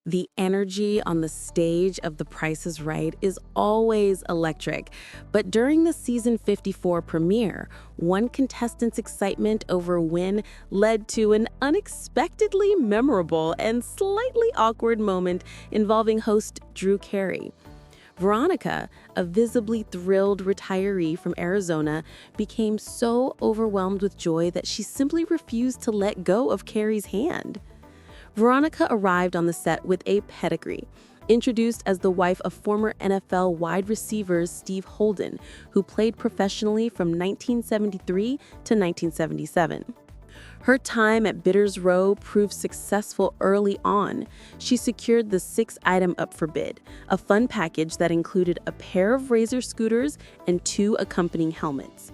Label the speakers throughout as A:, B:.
A: The energy on the stage of The Price is Right is always electric. But during the season 54 premiere, one contestant's excitement over a win led to an unexpectedly memorable and slightly awkward moment involving host Drew Carey. Veronica, a visibly thrilled retiree from Arizona, became so overwhelmed with joy that she simply refused to let go of Carey's hand. Veronica arrived on the set with a pedigree, introduced as the wife of former NFL wide receiver Steve Holden, who played professionally from 1973 to 1977. Her time at Bidders Row proved successful early on. She secured the 6-item up for bid, a fun package that included a pair of Razor scooters and 2 accompanying helmets.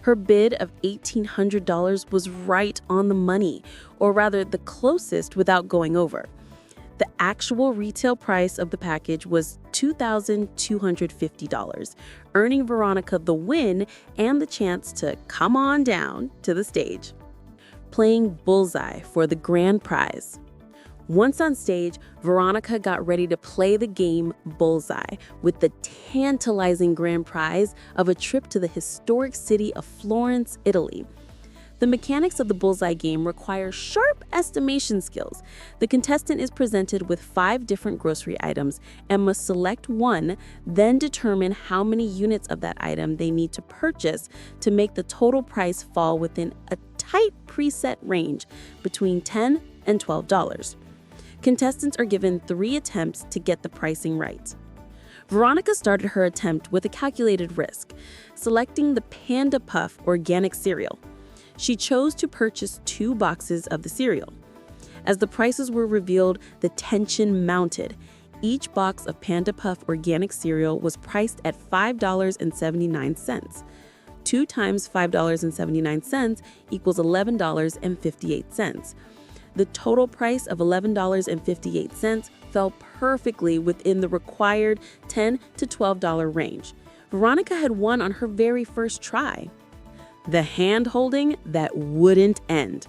A: Her bid of $1,800 was right on the money, or rather the closest without going over. The actual retail price of the package was $2,250, earning Veronica the win and the chance to come on down to the stage. Playing bullseye for the grand prize. Once on stage, Veronica got ready to play the game bullseye with the tantalizing grand prize of a trip to the historic city of Florence, Italy. The mechanics of the bullseye game require sharp estimation skills. The contestant is presented with 5 different grocery items and must select one, then determine how many units of that item they need to purchase to make the total price fall within a tight preset range between $10 and $12. Contestants are given 3 attempts to get the pricing right. Veronica started her attempt with a calculated risk, selecting the Panda Puff organic cereal. She chose to purchase 2 boxes of the cereal. As the prices were revealed, the tension mounted. Each box of Panda Puff organic cereal was priced at $5.79. 2 times $5.79 equals $11.58. The total price of $11.58 fell perfectly within the required $10 to $12 range. Veronica had won on her very first try. The hand-holding that wouldn't end.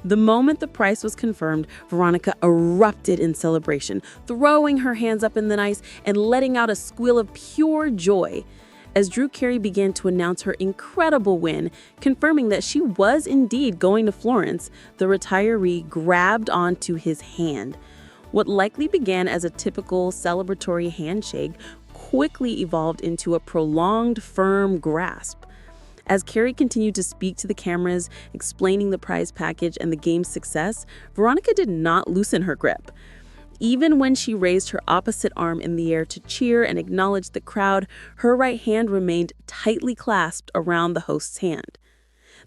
A: The moment the price was confirmed, Veronica erupted in celebration, throwing her hands up in the ice and letting out a squeal of pure joy. As Drew Carey began to announce her incredible win, confirming that she was indeed going to Florence, the retiree grabbed onto his hand. What likely began as a typical celebratory handshake quickly evolved into a prolonged, firm grasp. As Carey continued to speak to the cameras, explaining the prize package and the game's success, Veronica did not loosen her grip. Even when she raised her opposite arm in the air to cheer and acknowledge the crowd, her right hand remained tightly clasped around the host's hand.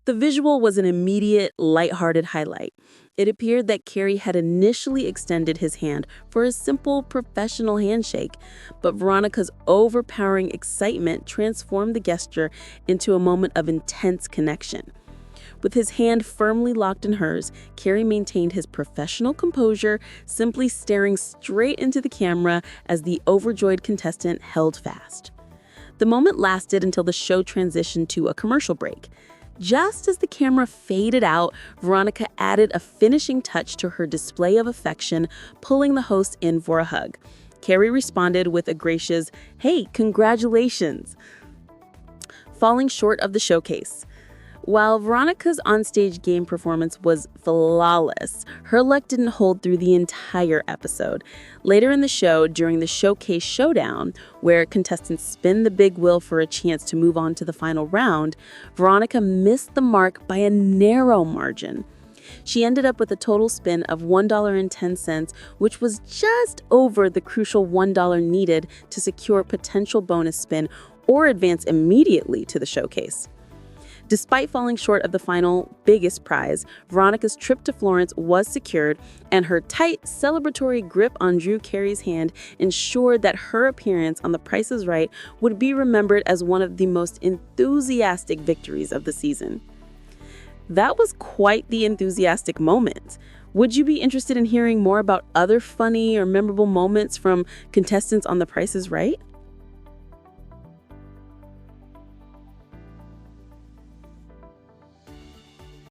A: The visual was an immediate, lighthearted highlight. It appeared that Carey had initially extended his hand for a simple, professional handshake, but Veronica's overpowering excitement transformed the gesture into a moment of intense connection. With his hand firmly locked in hers, Carey maintained his professional composure, simply staring straight into the camera as the overjoyed contestant held fast. The moment lasted until the show transitioned to a commercial break. Just as the camera faded out, Veronica added a finishing touch to her display of affection, pulling the host in for a hug. Carey responded with a gracious, "Hey, congratulations," falling short of the showcase. While Veronica's onstage game performance was flawless, her luck didn't hold through the entire episode. Later in the show, during the showcase showdown, where contestants spin the big wheel for a chance to move on to the final round, Veronica missed the mark by a narrow margin. She ended up with a total spin of $1.10, which was just over the crucial $1 needed to secure a potential bonus spin or advance immediately to the showcase. Despite falling short of the final biggest prize, Veronica's trip to Florence was secured, and her tight, celebratory grip on Drew Carey's hand ensured that her appearance on The Price is Right would be remembered as one of the most enthusiastic victories of the season. That was quite the enthusiastic moment. Would you be interested in hearing more about other funny or memorable moments from contestants on The Price is Right?